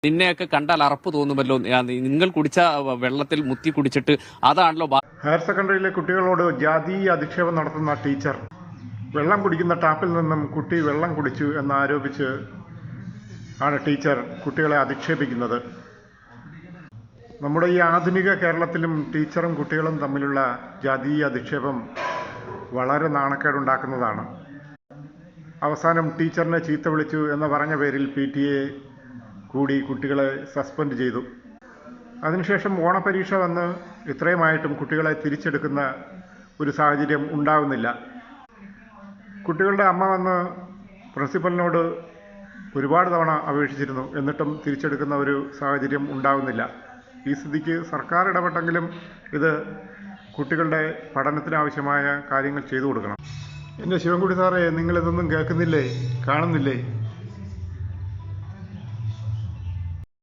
നിന്നെയൊക്കെ കണ്ടാൽ അറപ്പ് തോന്നുമല്ലോ, നിങ്ങൾ കുടിച്ച വെള്ളത്തിൽ മുത്തി കുടിച്ചിട്ട് അതാണല്ലോ. ഹയർ സെക്കൻഡറിയിലെ കുട്ടികളോട് ജാതീയ അധിക്ഷേപം നടത്തുന്ന ടീച്ചർ വെള്ളം കുടിക്കുന്ന ടാപ്പിൽ നിന്നും കുട്ടി വെള്ളം കുടിച്ചു എന്നാരോപിച്ച് ആണ് ടീച്ചർ കുട്ടികളെ അധിക്ഷേപിക്കുന്നത്. നമ്മുടെ ഈ ആധുനിക കേരളത്തിലും ടീച്ചറും കുട്ടികളും തമ്മിലുള്ള ജാതീയ അധിക്ഷേപം വളരെ നാണക്കേടുണ്ടാക്കുന്നതാണ്. അവസാനം ടീച്ചറിനെ ചീത്ത വിളിച്ചു എന്ന് പറഞ്ഞ പേരിൽ PTA കൂടി കുട്ടികളെ സസ്പെൻഡ് ചെയ്തു. അതിനുശേഷം ഓണപരീക്ഷ വന്ന് ഇത്രയുമായിട്ടും കുട്ടികളെ തിരിച്ചെടുക്കുന്ന ഒരു സാഹചര്യം ഉണ്ടാകുന്നില്ല. കുട്ടികളുടെ അമ്മ വന്ന് പ്രിൻസിപ്പലിനോട് ഒരുപാട് തവണ അപേക്ഷിച്ചിരുന്നു, എന്നിട്ടും തിരിച്ചെടുക്കുന്ന ഒരു സാഹചര്യം ഉണ്ടാകുന്നില്ല. ഈ സ്ഥിതിക്ക് സർക്കാർ ഇടപെട്ടെങ്കിലും ഇത് കുട്ടികളുടെ പഠനത്തിനാവശ്യമായ കാര്യങ്ങൾ ചെയ്തു കൊടുക്കണം. എൻ്റെ ശിവൻകുട്ടി സാറേ, നിങ്ങളിതൊന്നും കേൾക്കുന്നില്ലേ, കാണുന്നില്ലേ?